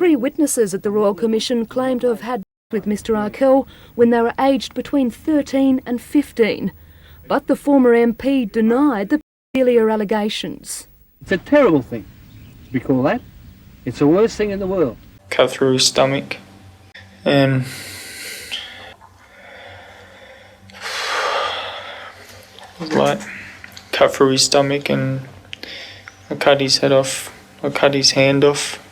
3 witnesses at the Royal Commission claim to have had with Mr Arkell when they were aged between 13 and 15. But the former MP denied the pedophilia allegations. It's a terrible thing, we call that. It's the worst thing in the world. Cut through his stomach and like cut through his stomach, and I cut his head off, I cut his hand off,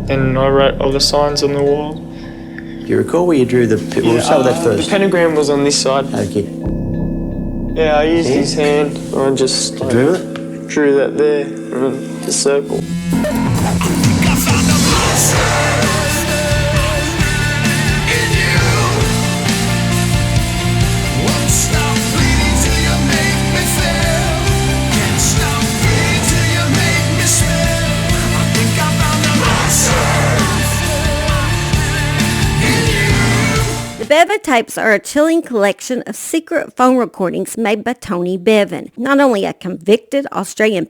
and I wrote all the signs on the wall. Do you recall where you drew the... We'll start with that first. The pentagram was on this side. Okay. Yeah, I used his hand. I just Drew it? drew that there, and the circle. The Bevan tapes are a chilling collection of secret phone recordings made by Tony Bevan, not only a convicted Australian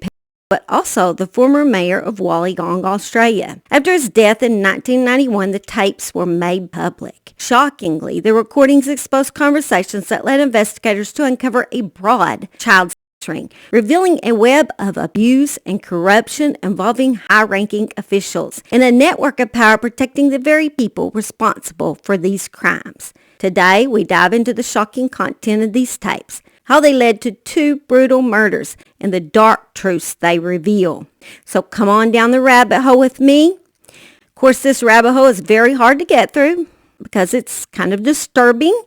but also the former mayor of Wollongong, Australia. After his death in 1991, the tapes were made public. Shockingly, the recordings exposed conversations that led investigators to uncover a broad child ring, revealing a web of abuse and corruption involving high-ranking officials and a network of power protecting the very people responsible for these crimes. Today, we dive into the shocking content of these tapes, how they led to 2 brutal murders, and the dark truths they reveal. So come on down the rabbit hole with me. Of course, this rabbit hole is very hard to get through because it's kind of disturbing,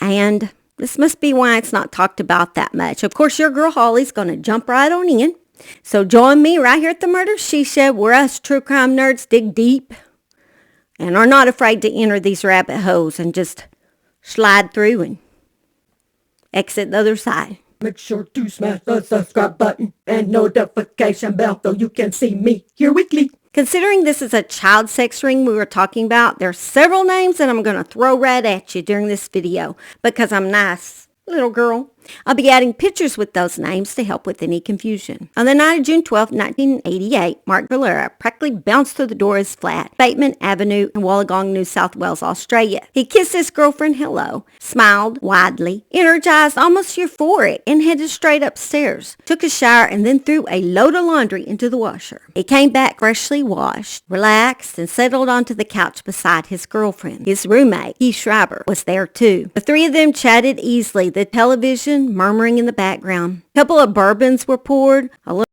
and this must be why it's not talked about that much. Of course, your girl Holly's going to jump right on in. So join me right here at the Murder She Said, where us true crime nerds dig deep and are not afraid to enter these rabbit holes and just slide through and exit the other side. Make sure to smash the subscribe button and notification bell so you can see me here weekly. Considering this is a child sex ring we were talking about, there are several names that I'm going to throw right at you during this video because I'm nice, little girl. I'll be adding pictures with those names to help with any confusion. On the night of June 12, 1988, Mark Valera practically bounced through the door of his flat, Bateman Avenue in Wollongong, New South Wales, Australia. He kissed his girlfriend hello, smiled widely, energized, almost euphoric, and headed straight upstairs, took a shower, and then threw a load of laundry into the washer. He came back freshly washed, relaxed, and settled onto the couch beside his girlfriend. His roommate, Keith Schreiber, was there too. The 3 of them chatted easily, the television murmuring in the background. A couple of bourbons were poured, a little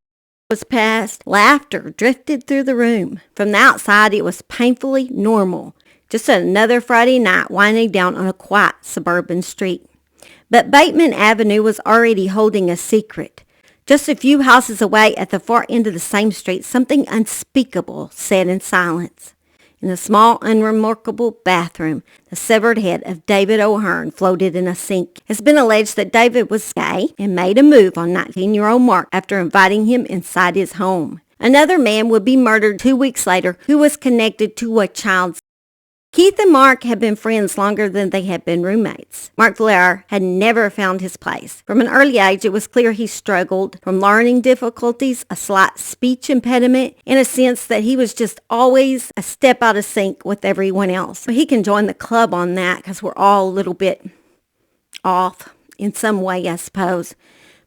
was passed. Laughter drifted through the room. From the outside, it was painfully normal. Just another Friday night winding down on a quiet suburban street. But Bateman Avenue was already holding a secret. Just a few houses away at the far end of the same street, something unspeakable said in silence. In a small, unremarkable bathroom, the severed head of David O'Hearn floated in a sink. It's been alleged that David was gay and made a move on 19-year-old Mark after inviting him inside his home. Another man would be murdered 2 weeks later who was connected to a child. Keith and Mark had been friends longer than they had been roommates. Mark Valera had never found his place. From an early age, it was clear he struggled from learning difficulties, a slight speech impediment, and a sense that he was just always a step out of sync with everyone else. But he can join the club on that because we're all a little bit off in some way, I suppose.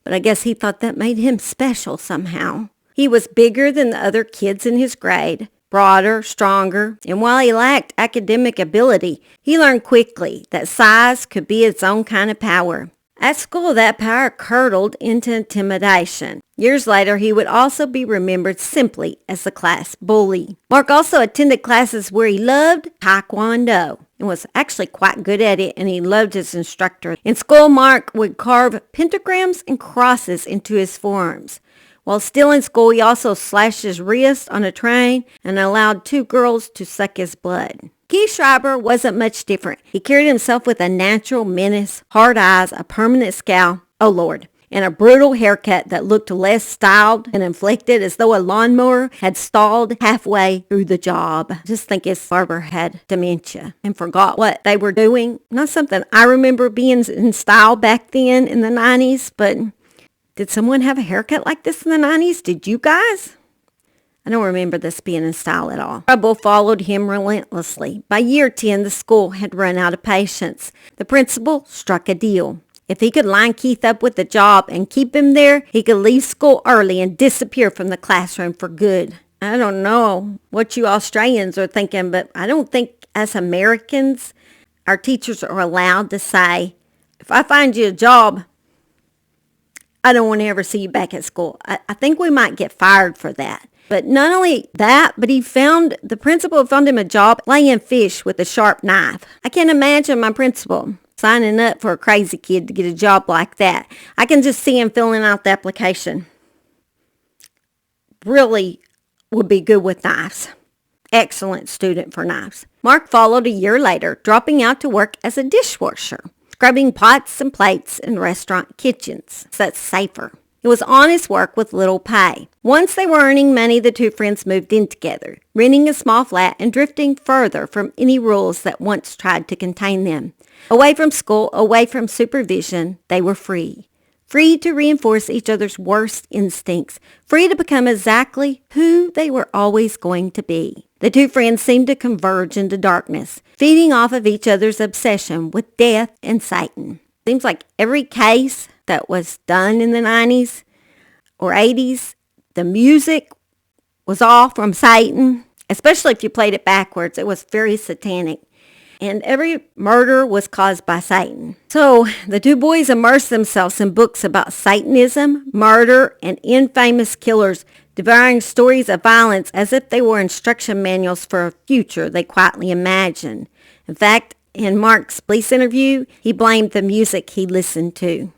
But I guess he thought that made him special somehow. He was bigger than the other kids in his grade, broader, stronger, and while he lacked academic ability, he learned quickly that size could be its own kind of power. At school, that power curdled into intimidation. Years later, he would also be remembered simply as the class bully. Mark also attended classes where he loved Taekwondo and was actually quite good at it, and he loved his instructor. In school, Mark would carve pentagrams and crosses into his forearms. While still in school, he also slashed his wrist on a train and allowed 2 girls to suck his blood. Keith Schreiber wasn't much different. He carried himself with a natural menace, hard eyes, a permanent scowl, oh Lord, and a brutal haircut that looked less styled and inflected, as though a lawnmower had stalled halfway through the job. I just think his barber had dementia and forgot what they were doing. Not something I remember being in style back then in the 90s, but did someone have a haircut like this in the 90s? Did you guys? I don't remember this being in style at all. Trouble followed him relentlessly. By year 10, the school had run out of patience. The principal struck a deal. If he could line Keith up with a job and keep him there, he could leave school early and disappear from the classroom for good. I don't know what you Australians are thinking, but I don't think as Americans, our teachers are allowed to say, if I find you a job, I don't want to ever see you back at school. I think we might get fired for that. But not only that, but the principal found him a job laying fish with a sharp knife. I can't imagine my principal signing up for a crazy kid to get a job like that. I can just see him filling out the application. Really would be good with knives. Excellent student for knives. Mark followed a year later, dropping out to work as a dishwasher, scrubbing pots and plates in restaurant kitchens. So that's safer. It was honest work with little pay. Once they were earning money, the two friends moved in together, renting a small flat and drifting further from any rules that once tried to contain them. Away from school, away from supervision, they were free. Free to reinforce each other's worst instincts. Free to become exactly who they were always going to be. The two friends seemed to converge into darkness, feeding off of each other's obsession with death and Satan. Seems like every case that was done in the 90s or 80s, the music was all from Satan, especially if you played it backwards. It was very satanic. And every murder was caused by Satan. So the two boys immersed themselves in books about Satanism, murder, and infamous killers, devouring stories of violence as if they were instruction manuals for a future they quietly imagined. In fact, in Mark's police interview, he blamed the music he listened to.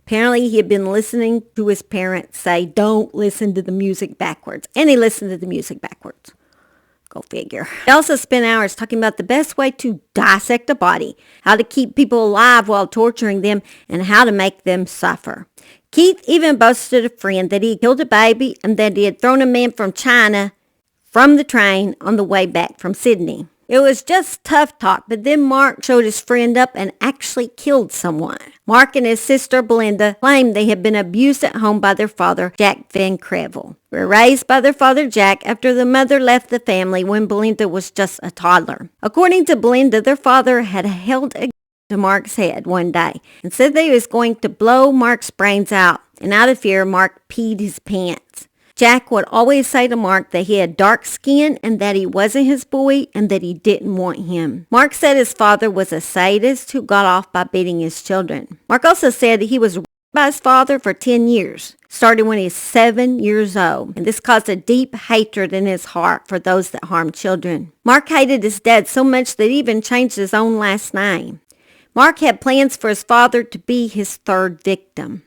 Apparently, he had been listening to his parents say, don't listen to the music backwards. And he listened to the music backwards. Go figure. He also spent hours talking about the best way to dissect a body, how to keep people alive while torturing them, and how to make them suffer. Keith even boasted a friend that he killed a baby and that he had thrown a man from China from the train on the way back from Sydney. It was just tough talk, but then Mark showed his friend up and actually killed someone. Mark and his sister Belinda claimed they had been abused at home by their father, Jack Van Crevel. They were raised by their father, Jack, after the mother left the family when Belinda was just a toddler. According to Belinda, their father had held a gun to Mark's head one day and said that he was going to blow Mark's brains out. And out of fear, Mark peed his pants. Jack would always say to Mark that he had dark skin and that he wasn't his boy and that he didn't want him. Mark said his father was a sadist who got off by beating his children. Mark also said that he was raped by his father for 10 years, starting when he was 7 years old, and this caused a deep hatred in his heart for those that harmed children. Mark hated his dad so much that he even changed his own last name. Mark had plans for his father to be his third victim.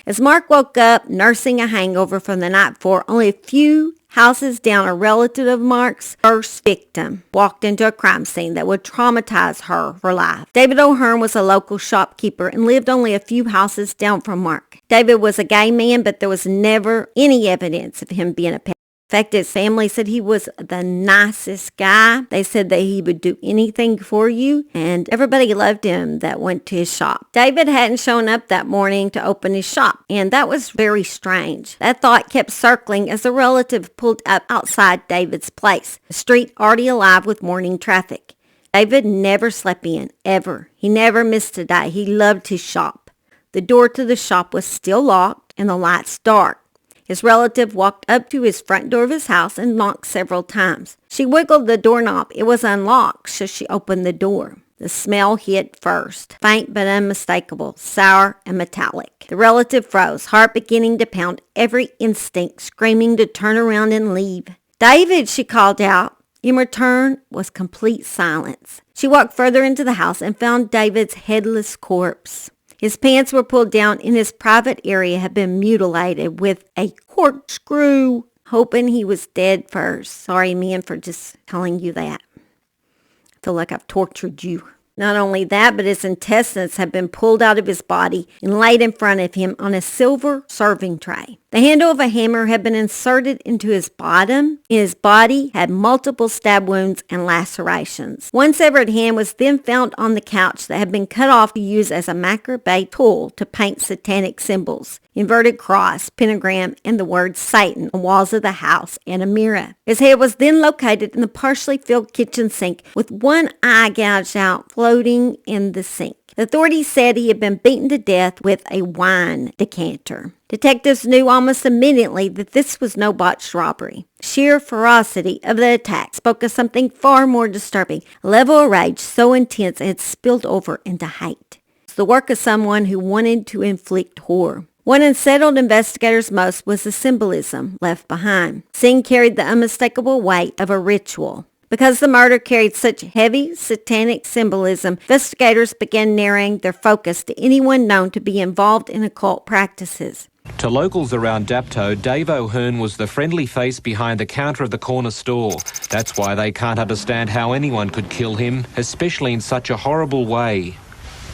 As Mark woke up, nursing a hangover from the night before, only a few houses down, a relative of Mark's first victim walked into a crime scene that would traumatize her for life. David O'Hearn was a local shopkeeper and lived only a few houses down from Mark. David was a gay man, but there was never any evidence of him being a pedophile. In fact, his family said he was the nicest guy. They said that he would do anything for you, and everybody loved him that went to his shop. David hadn't shown up that morning to open his shop, and that was very strange. That thought kept circling as a relative pulled up outside David's place, the street already alive with morning traffic. David never slept in, ever. He never missed a day. He loved his shop. The door to the shop was still locked, and the lights dark. His relative walked up to his front door of his house and knocked several times. She wiggled the doorknob. It was unlocked, so she opened the door. The smell hit first, faint but unmistakable, sour and metallic. The relative froze, heart beginning to pound, every instinct screaming to turn around and leave. "David," she called out. In return was complete silence. She walked further into the house and found David's headless corpse. His pants were pulled down and his private area had been mutilated with a corkscrew. Hoping he was dead first. Sorry, man, for just telling you that. I feel like I've tortured you. Not only that, but his intestines had been pulled out of his body and laid in front of him on a silver serving tray. The handle of a hammer had been inserted into his bottom, and his body had multiple stab wounds and lacerations. One severed hand was then found on the couch that had been cut off to use as a Pixabay tool to paint satanic symbols, inverted cross, pentagram, and the word Satan on walls of the house and a mirror. His head was then located in the partially filled kitchen sink with one eye gouged out floating in the sink. The authorities said he had been beaten to death with a wine decanter. Detectives knew almost immediately that this was no botched robbery. Sheer ferocity of the attack spoke of something far more disturbing, a level of rage so intense it had spilled over into hate. It's the work of someone who wanted to inflict horror. What unsettled investigators most was the symbolism left behind. The scene carried the unmistakable weight of a ritual. Because the murder carried such heavy satanic symbolism, investigators began narrowing their focus to anyone known to be involved in occult practices. To locals around Dapto, Dave O'Hearn was the friendly face behind the counter of the corner store. That's why they can't understand how anyone could kill him, especially in such a horrible way.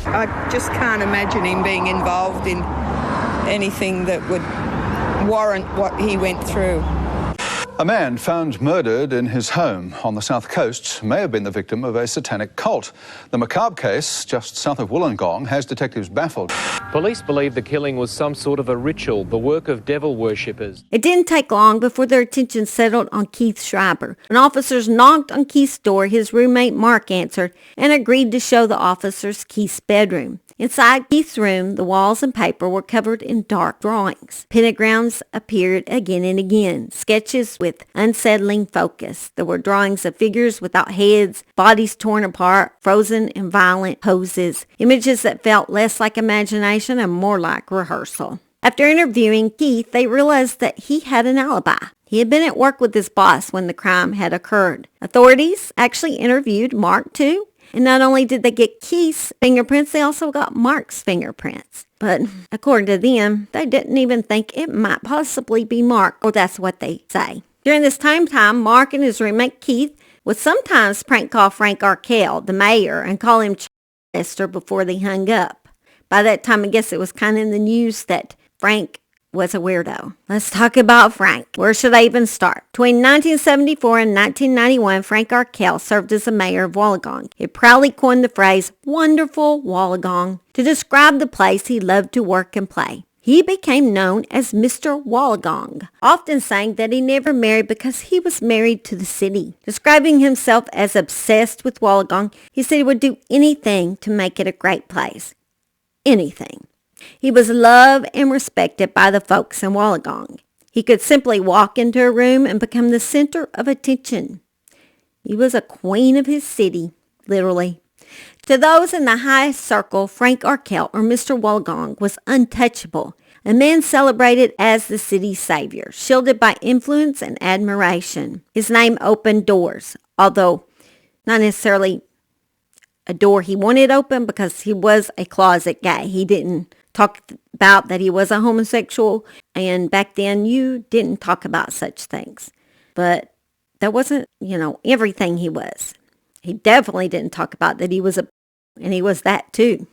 I just can't imagine him being involved in anything that would warrant what he went through. A man found murdered in his home on the south coast may have been the victim of a satanic cult. The macabre case just south of Wollongong has detectives baffled. Police believe the killing was some sort of a ritual, the work of devil worshippers. It didn't take long before their attention settled on Keith Schreiber. When officers knocked on Keith's door, his roommate Mark answered and agreed to show the officers Keith's bedroom. Inside Keith's room, the walls and paper were covered in dark drawings. Pentagrams appeared again and again, sketches with unsettling focus. There were drawings of figures without heads, bodies torn apart, frozen in violent poses, images that felt less like imagination and more like rehearsal. After interviewing Keith, they realized that he had an alibi. He had been at work with his boss when the crime had occurred. Authorities actually interviewed Mark too. And not only did they get Keith's fingerprints, they also got Mark's fingerprints. But according to them, they didn't even think it might possibly be Mark, or that's what they say. During this time, Mark and his roommate Keith would sometimes prank call Frank Arkell, the mayor, and call him Chester before they hung up. By that time, I guess it was kind of in the news that Frank was a weirdo. Let's talk about Frank. Where should I even start? Between 1974 and 1991, Frank Arkell served as the mayor of Wollongong. He proudly coined the phrase, "wonderful Wollongong," to describe the place he loved to work and play. He became known as Mr. Wollongong, often saying that he never married because he was married to the city. Describing himself as obsessed with Wollongong, he said he would do anything to make it a great place. Anything. He was loved and respected by the folks in Wollongong. He could simply walk into a room and become the center of attention. He was a queen of his city, literally. To those in the highest circle, Frank Arkell, or Mr. Wollongong, was untouchable, a man celebrated as the city's savior, shielded by influence and admiration. His name opened doors, although not necessarily a door he wanted open, because he was a closet gay. He didn't talk about that he was a homosexual, and back then you didn't talk about such things. But that wasn't, everything he was. He definitely didn't talk about that he was and he was that too.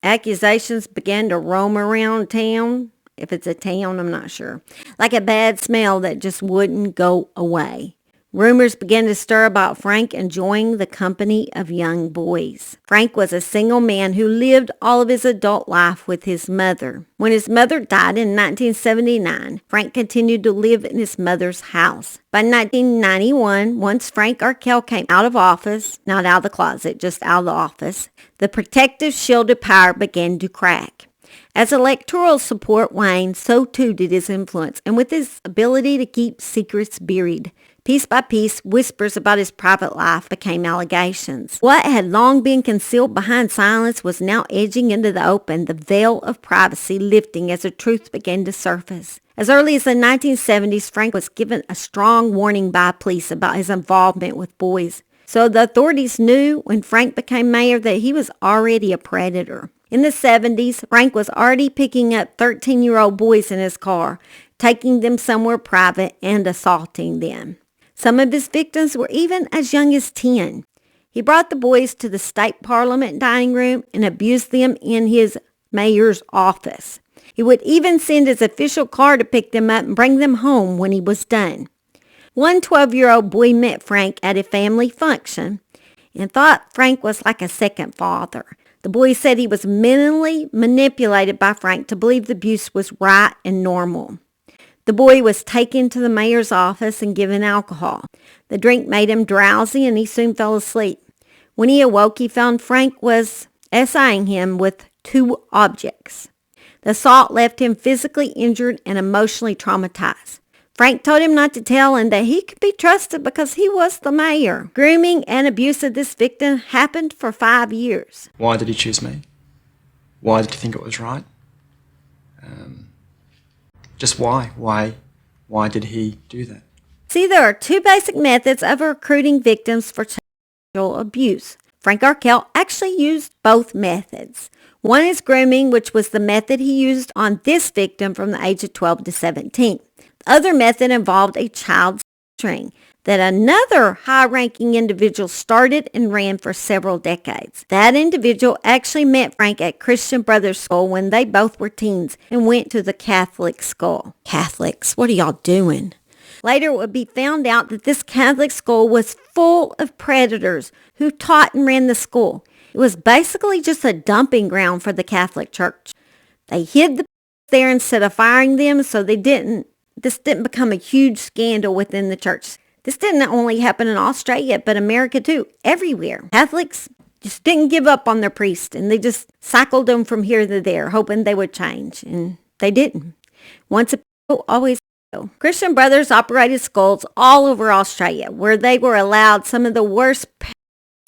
Accusations began to roam around town. If it's a town, I'm not sure. Like a bad smell that just wouldn't go away. Rumors began to stir about Frank enjoying the company of young boys. Frank was a single man who lived all of his adult life with his mother. When his mother died in 1979, Frank continued to live in his mother's house. By 1991, once Frank Arkell came out of office, not out of the closet, just out of the office, the protective shield of power began to crack. As electoral support waned, so too did his influence, and with his ability to keep secrets buried. Piece by piece, whispers about his private life became allegations. What had long been concealed behind silence was now edging into the open, the veil of privacy lifting as the truth began to surface. As early as the 1970s, Frank was given a strong warning by police about his involvement with boys. So the authorities knew when Frank became mayor that he was already a predator. In the 70s, Frank was already picking up 13-year-old boys in his car, taking them somewhere private and assaulting them. Some of his victims were even as young as 10. He brought the boys to the state parliament dining room and abused them in his mayor's office. He would even send his official car to pick them up and bring them home when he was done. One 12-year-old boy met Frank at a family function and thought Frank was like a second father. The boy said he was mentally manipulated by Frank to believe the abuse was right and normal. The boy was taken to the mayor's office and given alcohol. The drink made him drowsy and he soon fell asleep. When he awoke, he found Frank was essaying him with 2 objects. The assault left him physically injured and emotionally traumatized. Frank told him not to tell and that he could be trusted because he was the mayor. Grooming and abuse of this victim happened for 5 years. Why did he choose me? Why did he think it was right? Just why? Why did he do that? See, there are 2 basic methods of recruiting victims for sexual abuse. Frank Arkell actually used both methods. One is grooming, which was the method he used on this victim from the age of 12 to 17. The other method involved a child string that another high-ranking individual started and ran for several decades. That individual actually met Frank at Christian Brothers School when they both were teens and went to the Catholic school. Catholics, what are y'all doing? Later, it would be found out that this Catholic school was full of predators who taught and ran the school. It was basically just a dumping ground for the Catholic Church. They hid the there instead of firing them so this didn't become a huge scandal within the church. This didn't only happen in Australia, but America too, everywhere. Catholics just didn't give up on their priests, and they just cycled them from here to there, hoping they would change, and they didn't. Once a people, always a people. Christian Brothers operated schools all over Australia, where they were allowed some of the worst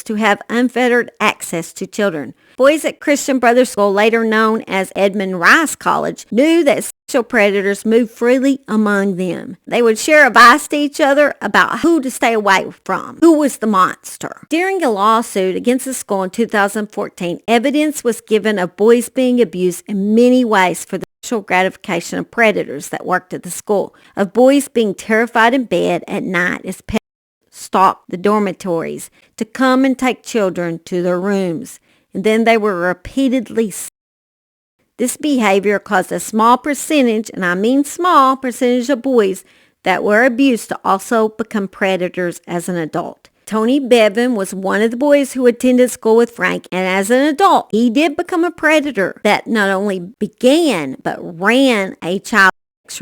to have unfettered access to children. Boys at Christian Brothers School, later known as Edmund Rice College, knew that sexual predators moved freely among them. They would share advice to each other about who to stay away from, who was the monster. During a lawsuit against the school in 2014, evidence was given of boys being abused in many ways for the sexual gratification of predators that worked at the school, of boys being terrified in bed at night as pets stalked the dormitories to come and take children to their rooms, and then they were repeatedly seen. This behavior caused a small percentage, and I mean small percentage of boys that were abused to also become predators as an adult. Tony Bevan was one of the boys who attended school with Frank, and as an adult, he did become a predator that not only began but ran a child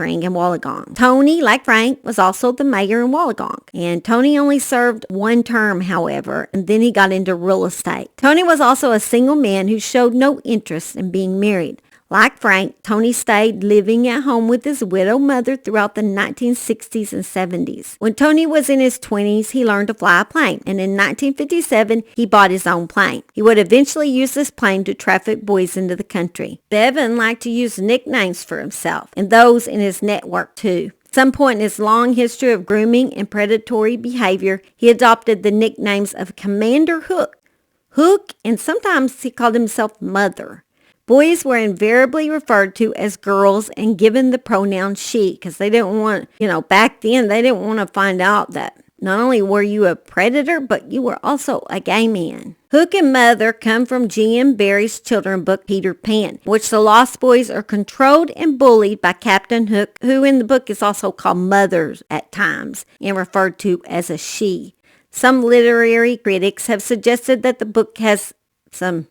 ring in Wollongong. Tony, like Frank, was also the mayor in Wollongong, and Tony only served 1 term, however, and then he got into real estate. Tony was also a single man who showed no interest in being married. Like Frank, Tony stayed living at home with his widowed mother throughout the 1960s and 70s. When Tony was in his 20s, he learned to fly a plane, and in 1957, he bought his own plane. He would eventually use this plane to traffic boys into the country. Bevan liked to use nicknames for himself, and those in his network too. At some point in his long history of grooming and predatory behavior, he adopted the nicknames of Commander Hook, and sometimes he called himself Mother. Boys were invariably referred to as girls and given the pronoun she because they didn't want, back then they didn't want to find out that not only were you a predator, but you were also a gay man. Hook and Mother come from G.M. Barrie's children's book Peter Pan, in which the lost boys are controlled and bullied by Captain Hook, who in the book is also called Mother at times and referred to as a she. Some literary critics have suggested that the book has some,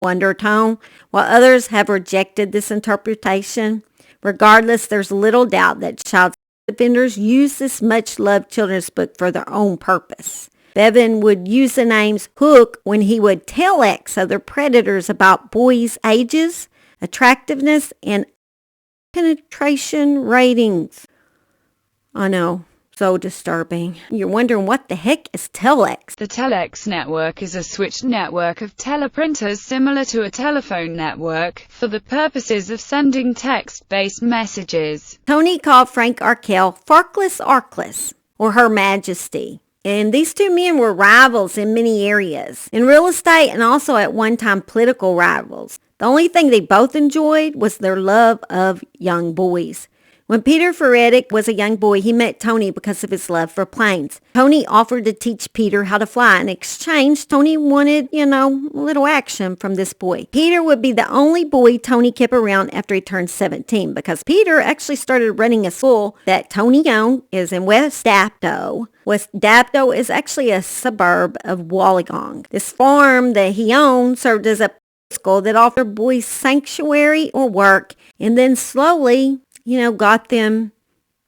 undertone, while others have rejected this interpretation. Regardless, there's little doubt that child offenders use this much-loved children's book for their own purpose. Bevan would use the names Hook when he would telex other predators about boys' ages, attractiveness, and penetration ratings. I know. So disturbing. You're wondering what the heck is telex? The telex network is a switched network of teleprinters similar to a telephone network for the purposes of sending text-based messages. Tony called Frank Arkell Farkless, or Her Majesty. And these 2 men were rivals in many areas, in real estate and also at one time political rivals. The only thing they both enjoyed was their love of young boys. When Peter Ferretic was a young boy, he met Tony because of his love for planes. Tony offered to teach Peter how to fly. In exchange, Tony wanted, a little action from this boy. Peter would be the only boy Tony kept around after he turned 17 because Peter actually started running a school that Tony owned is in West Dapto. West Dapto is actually a suburb of Wollongong. This farm that he owned served as a school that offered boys sanctuary or work, and then slowly got them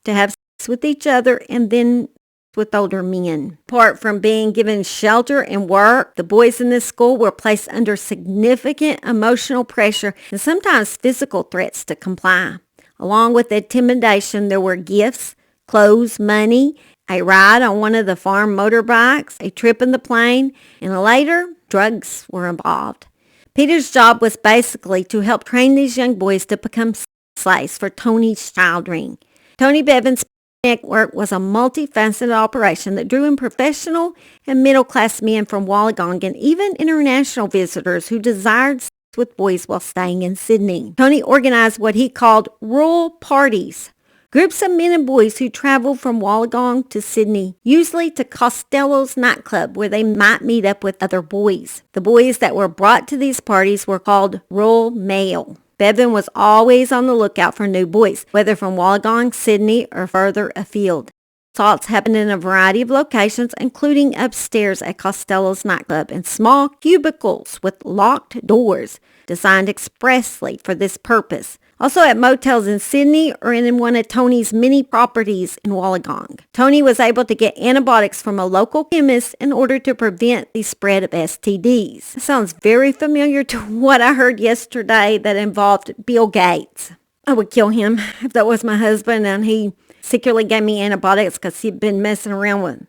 to have sex with each other and then with older men. Apart from being given shelter and work, the boys in this school were placed under significant emotional pressure and sometimes physical threats to comply. Along with intimidation, there were gifts, clothes, money, a ride on one of the farm motorbikes, a trip in the plane, and later, drugs were involved. Peter's job was basically to help train these young boys to become slaves for Tony's child ring. Tony Bevan's network was a multifaceted operation that drew in professional and middle-class men from Wollongong and even international visitors who desired sex with boys while staying in Sydney. Tony organized what he called rural parties, groups of men and boys who traveled from Wollongong to Sydney, usually to Costello's nightclub where they might meet up with other boys. The boys that were brought to these parties were called rural male. Bevan was always on the lookout for new boys, whether from Wollongong, Sydney, or further afield. Assaults happened in a variety of locations, including upstairs at Costello's nightclub in small cubicles with locked doors designed expressly for this purpose. Also at motels in Sydney or in one of Tony's many properties in Wollongong. Tony was able to get antibiotics from a local chemist in order to prevent the spread of STDs. This sounds very familiar to what I heard yesterday that involved Bill Gates. I would kill him if that was my husband and he secretly gave me antibiotics because he'd been messing around with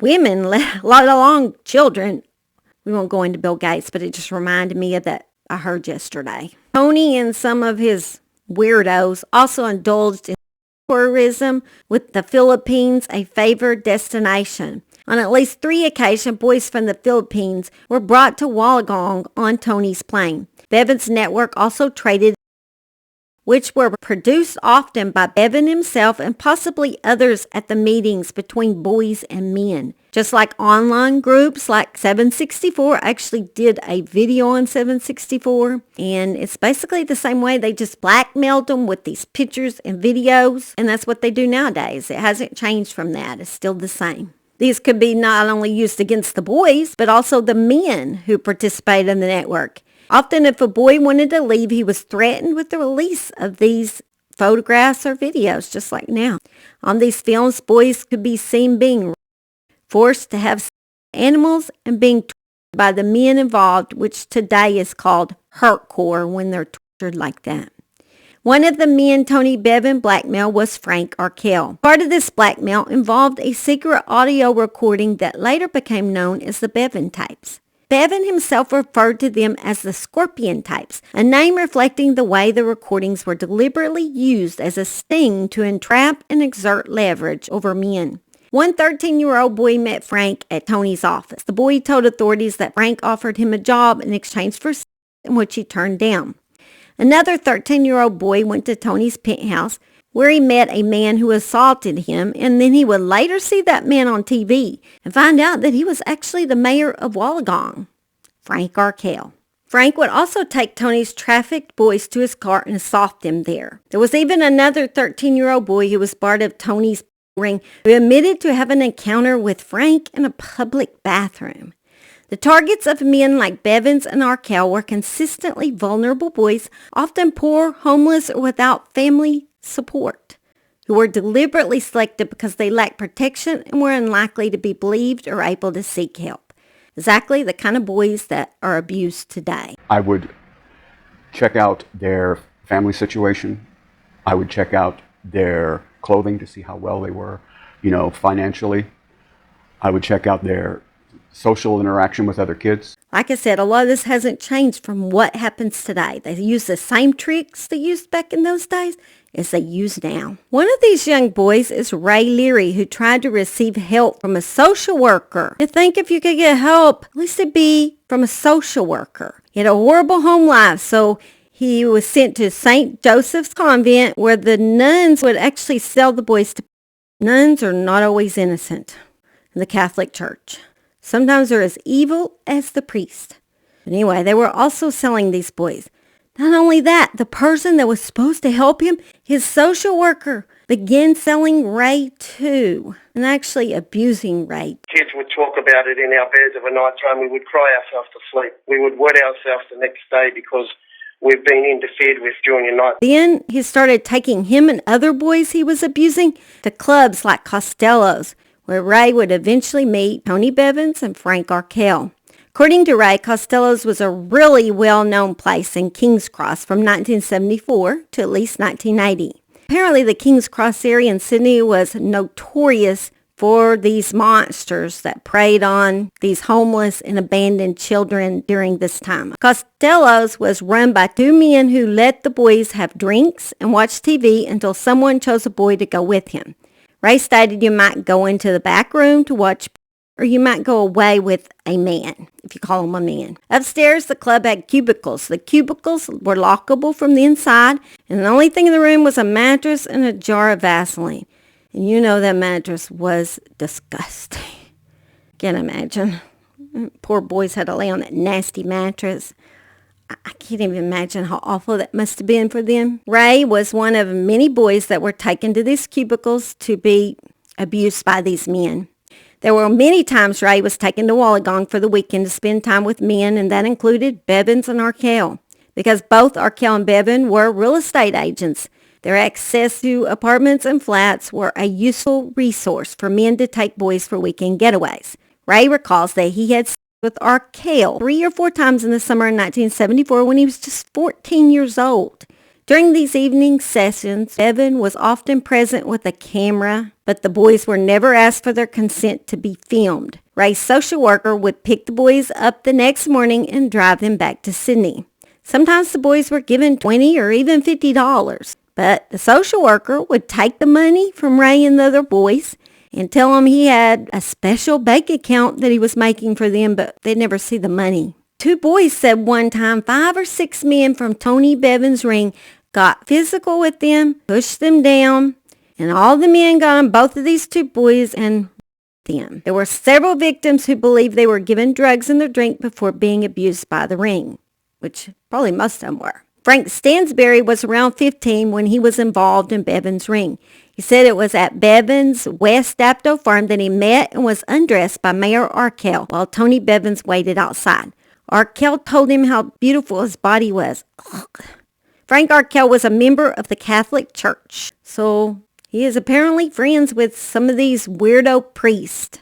women, let alone children. We won't go into Bill Gates, but it just reminded me of that I heard yesterday. Tony and some of his weirdos also indulged in tourism, with the Philippines a favored destination. On at least 3 occasions, boys from the Philippines were brought to Wollongong on Tony's plane. Bevan's network also traded, which were produced often by Bevan himself and possibly others at the meetings between boys and men. Just like online groups like 764 actually did a video on 764, and it's basically the same way. They just blackmailed them with these pictures and videos, and that's what they do nowadays. It hasn't changed from that. It's still the same. These could be not only used against the boys, but also the men who participate in the network. Often if a boy wanted to leave, he was threatened with the release of these photographs or videos, just like now. On these films, boys could be seen being forced to have animals and being tortured by the men involved, which today is called hurtcore when they're tortured like that. One of the men Tony Bevan blackmailed was Frank Arkell. Part of this blackmail involved a secret audio recording that later became known as the Bevan tapes. Bevan himself referred to them as the Scorpion tapes, a name reflecting the way the recordings were deliberately used as a sting to entrap and exert leverage over men. One 13-year-old boy met Frank at Tony's office. The boy told authorities that Frank offered him a job in exchange for sex, in which he turned down. Another 13-year-old boy went to Tony's penthouse, where he met a man who assaulted him, and then he would later see that man on TV and find out that he was actually the mayor of Wollongong, Frank Arkell. Frank would also take Tony's trafficked boys to his car and assault them there. There was even another 13-year-old boy who was part of Tony's ring who admitted to having an encounter with Frank in a public bathroom. The targets of men like Bevans and Arkell were consistently vulnerable boys, often poor, homeless, or without family support, who were deliberately selected because they lacked protection and were unlikely to be believed or able to seek help. Exactly the kind of boys that are abused today. I would check out their family situation. I would check out their clothing to see how well they were, financially. I would check out their social interaction with other kids. Like I said, a lot of this hasn't changed from what happens today. They use the same tricks they used back in those days as they use now. One of these young boys is Ray Leary, who tried to receive help from a social worker. You think if you could get help, at least it'd be from a social worker. He had a horrible home life, so He was sent to St. Joseph's Convent, where the nuns would actually sell the boys to. Nuns are not always innocent in the Catholic Church. Sometimes they're as evil as the priest. But anyway, they were also selling these boys. Not only that, the person that was supposed to help him, his social worker, began selling Ray too, and actually abusing Ray. Kids would talk about it in our beds of a night time. We would cry ourselves to sleep. We would wet ourselves the next day because we've been interfered with during the night. Then he started taking him and other boys he was abusing to clubs like Costello's, where Ray would eventually meet Tony Bevans and Frank Arkell. According to Ray, Costello's was a really well-known place in King's Cross from 1974 to at least 1980. Apparently, the King's Cross area in Sydney was notorious for these monsters that preyed on these homeless and abandoned children during this time. Costello's was run by two men who let the boys have drinks and watch TV until someone chose a boy to go with him. Ray stated you might go into the back room to watch, or you might go away with a man, if you call him a man. Upstairs, the club had cubicles. The cubicles were lockable from the inside, and the only thing in the room was a mattress and a jar of Vaseline. And you know that mattress was disgusting. Can't imagine. Poor boys had to lay on that nasty mattress. I can't even imagine how awful that must have been for them. Ray was one of many boys that were taken to these cubicles to be abused by these men. There were many times Ray was taken to Wollongong for the weekend to spend time with men, and that included Bevans and Arkell. Because both Arkell and Bevan were real estate agents, their access to apartments and flats were a useful resource for men to take boys for weekend getaways. Ray recalls that he had sex with Arkell 3 or 4 times in the summer of 1974 when he was just 14 years old. During these evening sessions, Bevan was often present with a camera, but the boys were never asked for their consent to be filmed. Ray's social worker would pick the boys up the next morning and drive them back to Sydney. Sometimes the boys were given $20 or even $50, but the social worker would take the money from Ray and the other boys and tell them he had a special bank account that he was making for them, but they'd never see the money. 2 boys said one time 5 or 6 men from Tony Bevan's ring got physical with them, pushed them down, and all the men got on both of these 2 boys and them. There were several victims who believed they were given drugs in their drink before being abused by the ring, which probably most of them were. Frank Stansberry was around 15 when he was involved in Bevan's ring. He said it was at Bevan's West Dapto farm that he met and was undressed by Mayor Arkell while Tony Bevans waited outside. Arkell told him how beautiful his body was. Ugh. Frank Arkell was a member of the Catholic Church, so he is apparently friends with some of these weirdo priests.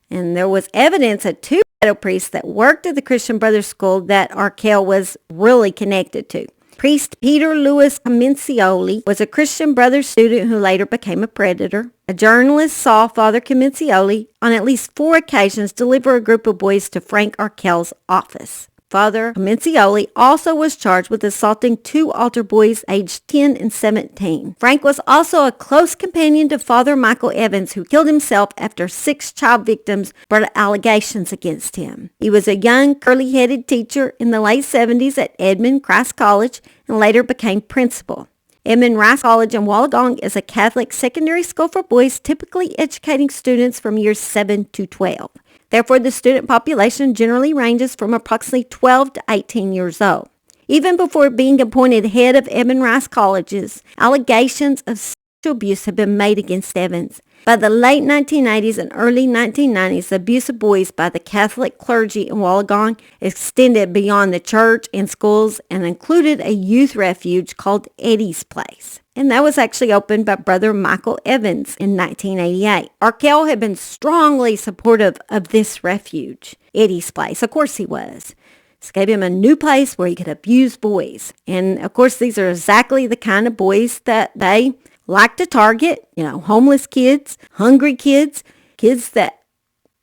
And there was evidence of 2 weirdo priests that worked at the Christian Brothers School that Arkell was really connected to. Priest Peter Louis Comencioli was a Christian Brothers student who later became a predator. A journalist saw Father Comencioli on at least 4 occasions deliver a group of boys to Frank Arkell's office. Father Comencioli also was charged with assaulting 2 altar boys aged 10 and 17. Frank was also a close companion to Father Michael Evans, who killed himself after 6 child victims brought allegations against him. He was a young, curly-headed teacher in the late 70s at Edmund Christ College and later became principal. Edmund Rice College in Wollongong is a Catholic secondary school for boys, typically educating students from years 7 to 12. Therefore, the student population generally ranges from approximately 12 to 18 years old. Even before being appointed head of Edmund Rice Colleges, allegations of sexual abuse have been made against Evans. By the late 1980s and early 1990s, the abuse of boys by the Catholic clergy in Wollongong extended beyond the church and schools and included a youth refuge called Eddie's Place. And that was actually opened by Brother Michael Evans in 1988. Arkell had been strongly supportive of this refuge, Eddie's Place. Of course he was. This gave him a new place where he could abuse boys. And of course, these are exactly the kind of boys that they like to target, homeless kids, hungry kids, kids that,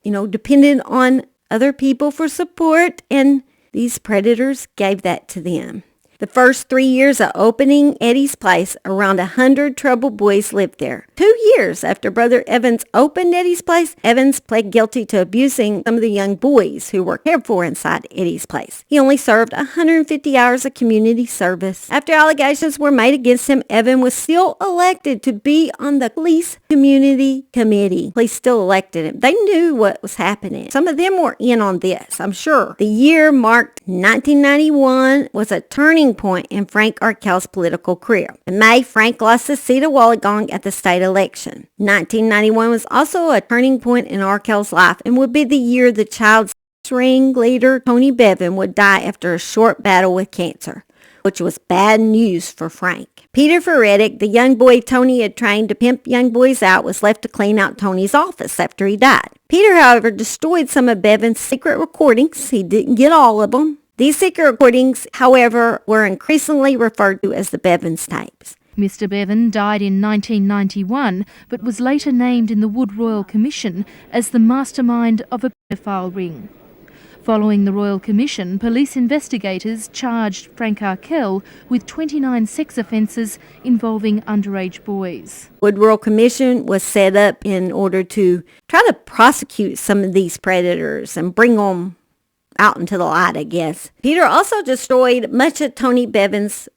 depended on other people for support. And these predators gave that to them. The first 3 years of opening Eddie's place, around 100 troubled boys lived there. 2 years after Brother Evans opened Eddie's place, Evans pled guilty to abusing some of the young boys who were cared for inside Eddie's place. He only served 150 hours of community service. After allegations were made against him, Evan was still elected to be on the police community committee. Police still elected him. They knew what was happening. Some of them were in on this, I'm sure. The year marked 1991 was a turning point in Frank Arkell's political career. In May, Frank lost the seat of Wollongong at the state election. 1991 was also a turning point in Arkell's life and would be the year the child ring leader Tony Bevan would die after a short battle with cancer, which was bad news for Frank. Peter Ferretic, the young boy Tony had trained to pimp young boys out, was left to clean out Tony's office after he died. Peter, however, destroyed some of Bevan's secret recordings. He didn't get all of them. These secret recordings, however, were increasingly referred to as the Bevan's tapes. Mr. Bevan died in 1991, but was later named in the Wood Royal Commission as the mastermind of a paedophile ring. Following the Royal Commission, police investigators charged Frank Arkell with 29 sex offences involving underage boys. Wood Royal Commission was set up in order to try to prosecute some of these predators and bring them out into the light, I guess. Peter also destroyed much of Tony Bevan's,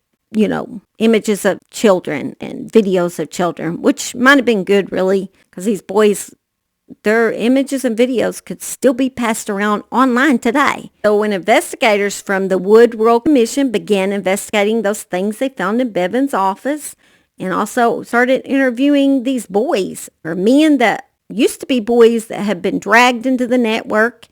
images of children and videos of children, which might have been good, really, because these boys, their images and videos could still be passed around online today. So when investigators from the Wood Royal Commission began investigating those things they found in Bevan's office, and also started interviewing these boys, or men that used to be boys that had been dragged into the network,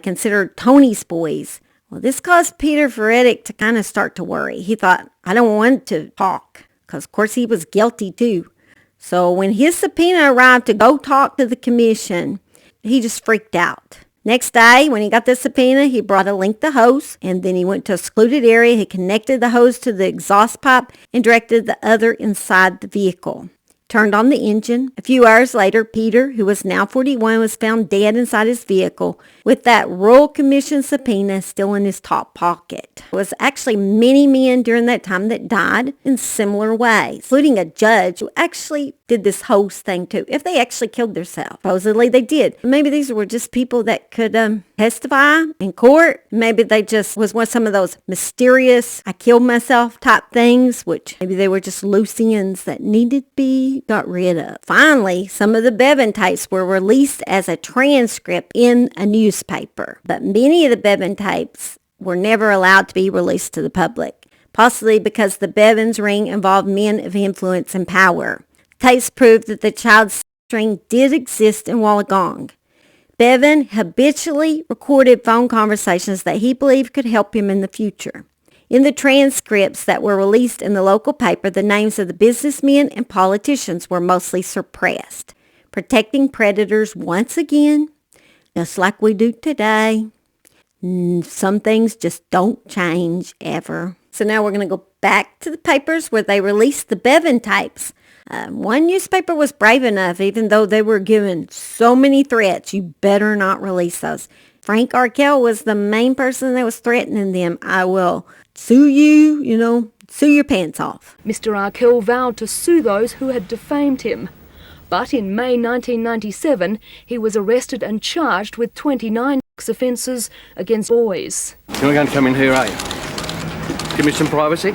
considered Tony's boys. Well, this caused Peter Ferretic to kind of start to worry. He thought, I don't want to talk, because of course he was guilty too. So when his subpoena arrived to go talk to the commission, he just freaked out. Next day, when he got the subpoena, he brought a length of hose, and then he went to a secluded area. He connected the hose to the exhaust pipe and directed the other inside the vehicle. Turned on the engine. A few hours later, Peter, who was now 41, was found dead inside his vehicle with that Royal Commission subpoena still in his top pocket. There was actually many men during that time that died in similar ways, including a judge who actually did this hose thing too, if they actually killed themselves. Supposedly they did. Maybe these were just people that could testify in court. Maybe they just was some of those mysterious, I killed myself type things, which maybe they were just loose ends that needed to be got rid of. Finally, some of the Bevan tapes were released as a transcript in a newspaper, but many of the Bevan tapes were never allowed to be released to the public, possibly because the Bevan's ring involved men of influence and power. Tapes proved that the child sex ring did exist in Wollongong. Bevan habitually recorded phone conversations that he believed could help him in the future. In the transcripts that were released in the local paper, the names of the businessmen and politicians were mostly suppressed, protecting predators once again, just like we do today. Some things just don't change ever. So now we're going to go back to the papers where they released the Bevan tapes. One newspaper was brave enough, even though they were given so many threats, you better not release those. Frank Arkell was the main person that was threatening them. I will sue you, sue your pants off. Mr. Arkell vowed to sue those who had defamed him. But in May 1997, he was arrested and charged with 29 offences against boys. You're not going to come in here, are you? Give me some privacy.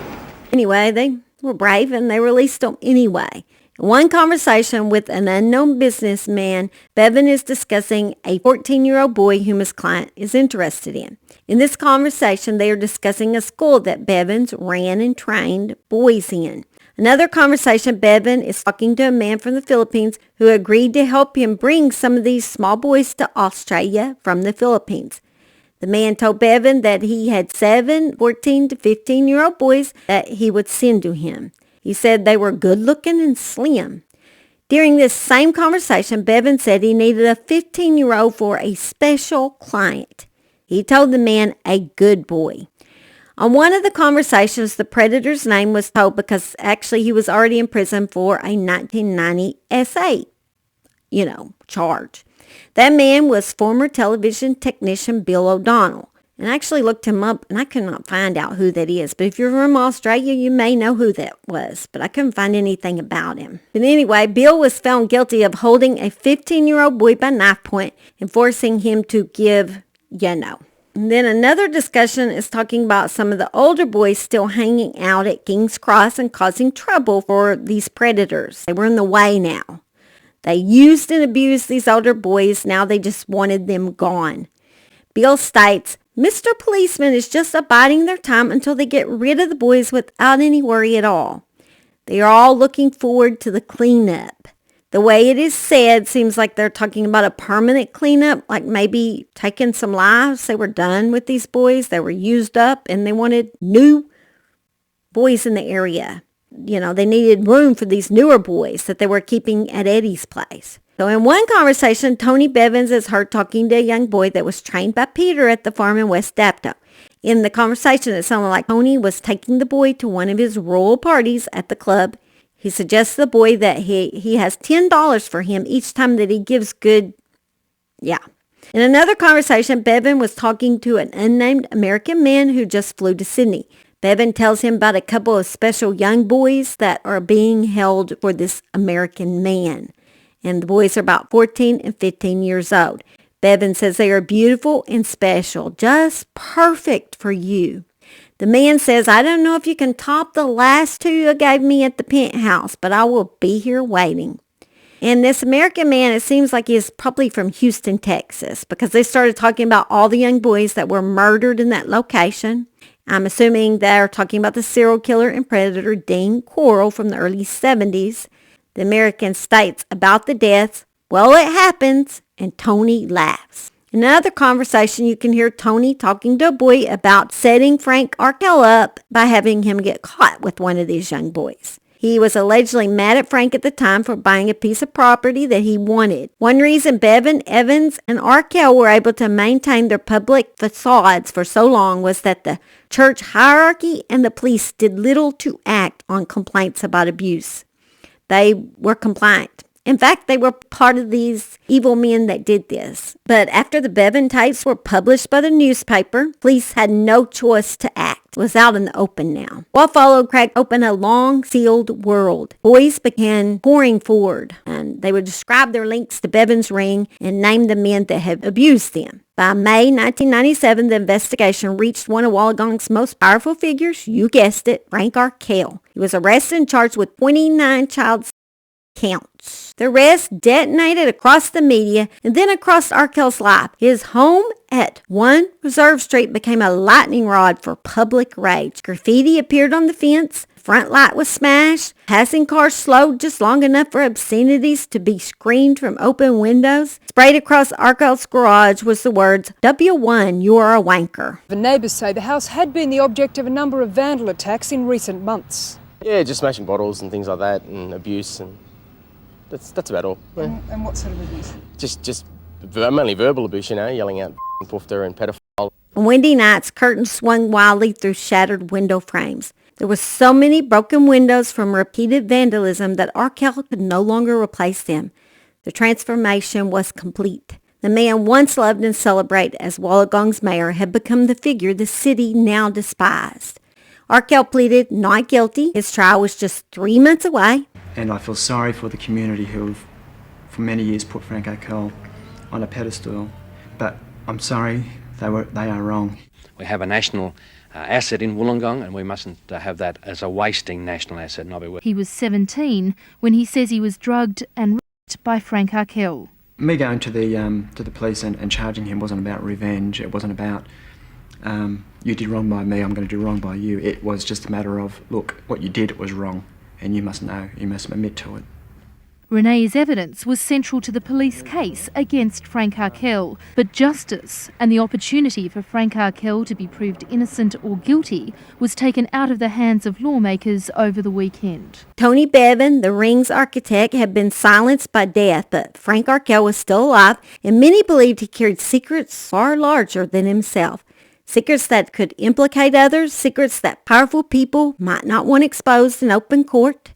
Anyway, they were brave and they released them anyway. In one conversation with an unknown businessman, Bevan is discussing a 14-year-old boy whom his client is interested in. In this conversation, they are discussing a school that Bevans ran and trained boys in. Another conversation, Bevan is talking to a man from the Philippines who agreed to help him bring some of these small boys to Australia from the Philippines. The man told Bevan that he had 7 14 to 15-year-old boys that he would send to him. He said they were good-looking and slim. During this same conversation, Bevan said he needed a 15-year-old for a special client. He told the man a good boy. On one of the conversations, the predator's name was told because actually he was already in prison for a 1990 SA, charge. That man was former television technician Bill O'Donnell. And I actually looked him up, and I could not find out who that is. But if you're from Australia, you may know who that was. But I couldn't find anything about him. But anyway, Bill was found guilty of holding a 15-year-old boy by knife point and forcing him to give, And then another discussion is talking about some of the older boys still hanging out at King's Cross and causing trouble for these predators. They were in the way now. They used and abused these older boys. Now they just wanted them gone. Bill states, Mr. Policeman is just abiding their time until they get rid of the boys without any worry at all. They are all looking forward to the cleanup. The way it is said seems like they're talking about a permanent cleanup, like maybe taking some lives. They were done with these boys. They were used up and they wanted new boys in the area. They needed room for these newer boys that they were keeping at Eddie's place. So in one conversation, Tony Bevans is heard talking to a young boy that was trained by Peter at the farm in West Dapto. In the conversation, it sounded like Tony was taking the boy to one of his rural parties at the club. He suggests to the boy that he has $10 for him each time that he gives good. In another conversation, Bevan was talking to an unnamed American man who just flew to Sydney. Bevan tells him about a couple of special young boys that are being held for this American man. And the boys are about 14 and 15 years old. Bevan says they are beautiful and special, just perfect for you. The man says, I don't know if you can top the last two you gave me at the penthouse, but I will be here waiting. And this American man, it seems like he is probably from Houston, Texas, because they started talking about all the young boys that were murdered in that location. I'm assuming they're talking about the serial killer and predator Dean Corll from the early 70s. The American states about the deaths, well, it happens, and Tony laughs. In another conversation, you can hear Tony talking to a boy about setting Frank Arkell up by having him get caught with one of these young boys. He was allegedly mad at Frank at the time for buying a piece of property that he wanted. One reason Bevan, Evans, and Arkell were able to maintain their public facades for so long was that the church hierarchy and the police did little to act on complaints about abuse. They were compliant. In fact, they were part of these evil men that did this. But after the Bevan tapes were published by the newspaper, police had no choice to act. It was out in the open now. What followed cracked open a long-sealed world. Boys began pouring forward, and they would describe their links to Bevan's ring and name the men that had abused them. By May 1997, the investigation reached one of Wollongong's most powerful figures, you guessed it, Frank Arkell. He was arrested and charged with 29 child counts. The arrest detonated across the media and then across Arkell's life. His home at 1 Reserve Street became a lightning rod for public rage. Graffiti appeared on the fence. The front light was smashed. Passing cars slowed just long enough for obscenities to be screened from open windows. Sprayed across Arkell's garage was the words, W1, you are a wanker. The neighbours say the house had been the object of a number of vandal attacks in recent months. Yeah, just smashing bottles and things like that, and abuse, and that's about all. Yeah. And what sort of abuse? Just mainly verbal abuse, yelling out poofter and pedophile. On windy nights, curtains swung wildly through shattered window frames. There were so many broken windows from repeated vandalism that Arkell could no longer replace them. The transformation was complete. The man once loved and celebrated as Wollongong's mayor had become the figure the city now despised. Arkell pleaded not guilty. His trial was just 3 months away. And I feel sorry for the community who have for many years put Frank Arkell on a pedestal. But I'm sorry, they are wrong. We have a national asset in Wollongong, and we mustn't have that as a wasting national asset. He was 17 when he says he was drugged and raped by Frank Arkell. Me going to the police and charging him wasn't about revenge. It wasn't about you did wrong by me, I'm going to do wrong by you. It was just a matter of, look, what you did was wrong, and you must know, you must admit to it. Renee's evidence was central to the police case against Frank Arkell, but justice and the opportunity for Frank Arkell to be proved innocent or guilty was taken out of the hands of lawmakers over the weekend. Tony Bevan, the ring's architect, had been silenced by death, but Frank Arkell was still alive, and many believed he carried secrets far larger than himself. Secrets that could implicate others, secrets that powerful people might not want exposed in open court.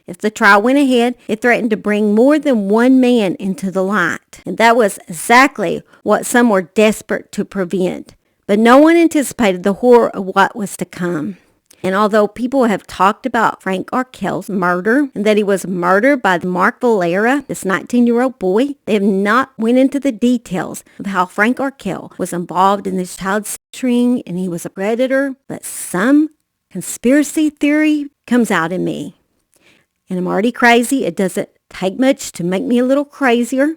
If the trial went ahead, it threatened to bring more than one man into the light. And that was exactly what some were desperate to prevent. But no one anticipated the horror of what was to come. And although people have talked about Frank Arkell's murder and that he was murdered by Mark Valera, this 19-year-old boy, they have not went into the details of how Frank Arkell was involved in this child sex ring and he was a predator. But some conspiracy theory comes out in me. And I'm already crazy. It doesn't take much to make me a little crazier.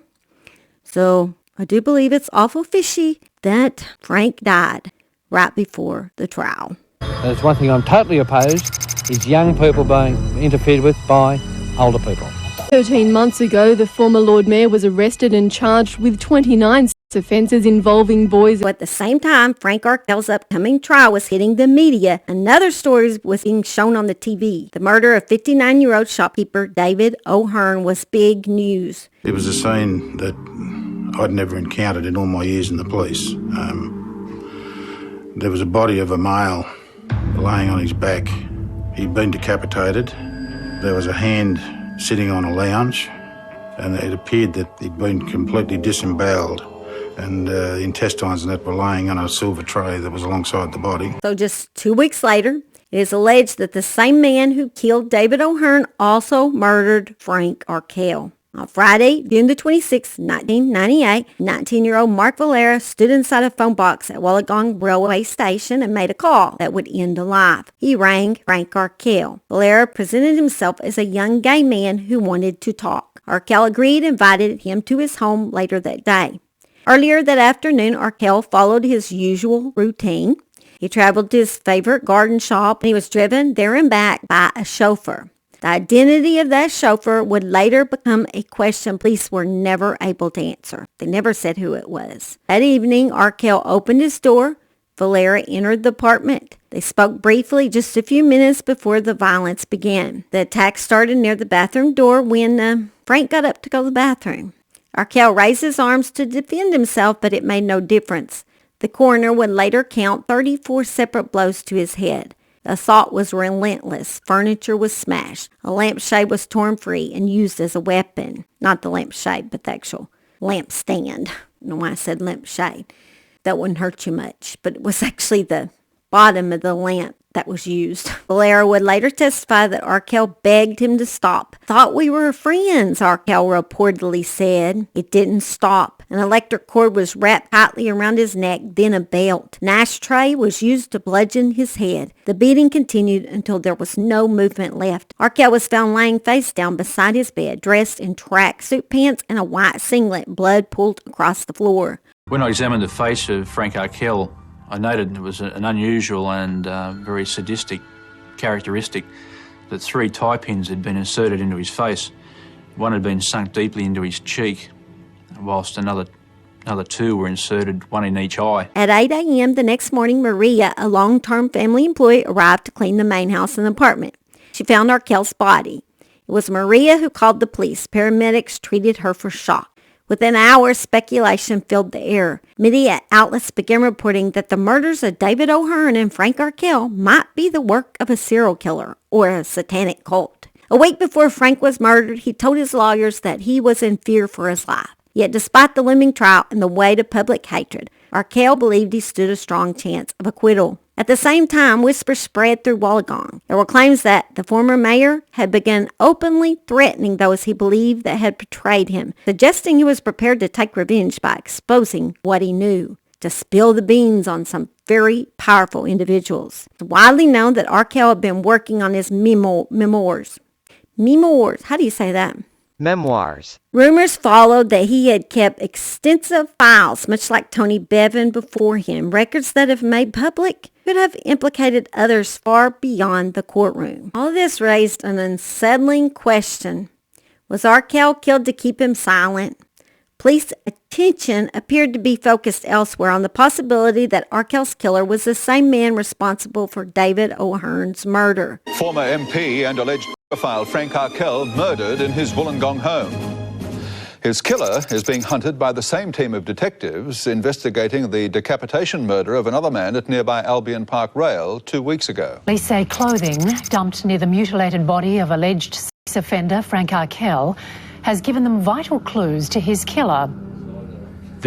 So I do believe it's awful fishy that Frank died right before the trial. There's one thing I'm totally opposed, is young people being interfered with by older people. 13 months ago, the former Lord Mayor was arrested and charged with 29 offences involving boys. At the same time, Frank Arkell's upcoming trial was hitting the media. Another story was being shown on the TV. The murder of 59-year-old shopkeeper David O'Hearn was big news. It was a scene that I'd never encountered in all my years in the police. There was a body of a male laying on his back. He'd been decapitated. There was a hand sitting on a lounge, and it appeared that he'd been completely disemboweled, and the intestines and that were laying on a silver tray that was alongside the body. So just 2 weeks later, it is alleged that the same man who killed David O'Hearn also murdered Frank Arkell. On Friday, June the 26th, 1998, 19-year-old Mark Valera stood inside a phone box at Wollongong railway station and made a call that would end a life. He rang Frank Arkell. Valera presented himself as a young gay man who wanted to talk. Arkell agreed and invited him to his home later that day. Earlier that afternoon, Arkell followed his usual routine. He traveled to his favorite garden shop and he was driven there and back by a chauffeur. The identity of that chauffeur would later become a question police were never able to answer. They never said who it was. That evening, Arkell opened his door. Valera entered the apartment. They spoke briefly just a few minutes before the violence began. The attack started near the bathroom door when Frank got up to go to the bathroom. Arkell raised his arms to defend himself, but it made no difference. The coroner would later count 34 separate blows to his head. The assault was relentless. Furniture was smashed. A lampshade was torn free and used as a weapon. Not the lampshade, but the actual lampstand. I don't know why I said lampshade. That wouldn't hurt you much, but it was actually the bottom of the lamp that was used. Valera would later testify that Arkell begged him to stop. Thought we were friends, Arkell reportedly said. It didn't stop. An electric cord was wrapped tightly around his neck, then a belt. An ashtray was used to bludgeon his head. The beating continued until there was no movement left. Arkell was found laying face down beside his bed, dressed in tracksuit pants and a white singlet, blood pooled across the floor. When I examined the face of Frank Arkell, I noted it was an unusual and very sadistic characteristic that 3 tie pins had been inserted into his face. One had been sunk deeply into his cheek, whilst another 2 were inserted, one in each eye. At 8 a.m. the next morning, Maria, a long-term family employee, arrived to clean the main house and apartment. She found Arkell's body. It was Maria who called the police. Paramedics treated her for shock. Within hours, speculation filled the air. Media outlets began reporting that the murders of David O'Hearn and Frank Arkell might be the work of a serial killer or a satanic cult. A week before Frank was murdered, he told his lawyers that he was in fear for his life. Yet despite the looming trial and the weight of public hatred, Arkell believed he stood a strong chance of acquittal. At the same time, whispers spread through Wollongong. There were claims that the former mayor had begun openly threatening those he believed that had betrayed him, suggesting he was prepared to take revenge by exposing what he knew, to spill the beans on some very powerful individuals. It's widely known that Arkell had been working on his memoirs. Memoirs, how do you say that? Memoirs. Rumors followed that he had kept extensive files, much like Tony Bevan before him. Records that, if made public, could have implicated others far beyond the courtroom. All this raised an unsettling question. Was Arkell killed to keep him silent? Police attention appeared to be focused elsewhere on the possibility that Arkell's killer was the same man responsible for David O'Hearn's murder. Former MP and alleged pedophile Frank Arkell murdered in his Wollongong home. His killer is being hunted by the same team of detectives investigating the decapitation murder of another man at nearby Albion Park Rail 2 weeks ago. Police say clothing dumped near the mutilated body of alleged sex offender Frank Arkell has given them vital clues to his killer.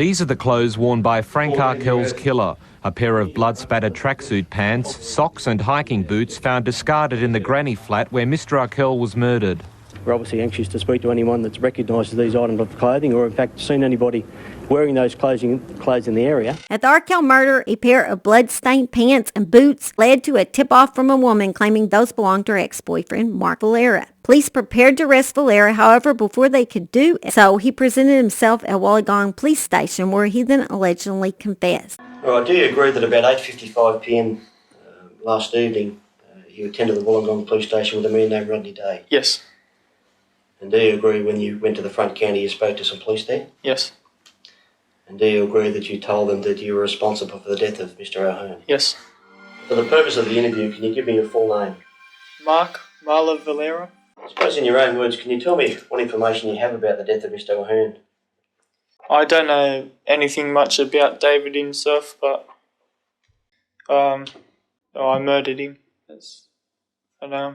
These are the clothes worn by Frank Arkell's killer. A pair of blood-spattered tracksuit pants, socks and hiking boots found discarded in the granny flat where Mr Arkell was murdered. We're obviously anxious to speak to anyone that's recognises these items of clothing or in fact seen anybody wearing those clothes in the area. At the Arkell murder, a pair of blood-stained pants and boots led to a tip-off from a woman claiming those belonged to her ex-boyfriend, Mark Valera. Police prepared to arrest Valera, however, before they could do so, he presented himself at Wollongong Police Station where he then allegedly confessed. Well, I do agree that about 8:55 p.m. Last evening, you attended the Wollongong Police Station with a man named Rodney Day. Yes. And do you agree when you went to the front counter you spoke to some police there? Yes. And do you agree that you told them that you were responsible for the death of Mr O'Hearn? Yes. For the purpose of the interview, can you give me your full name? Marla Valera. I suppose in your own words, can you tell me what information you have about the death of Mr O'Hearn? I don't know anything much about David himself, but I murdered him. I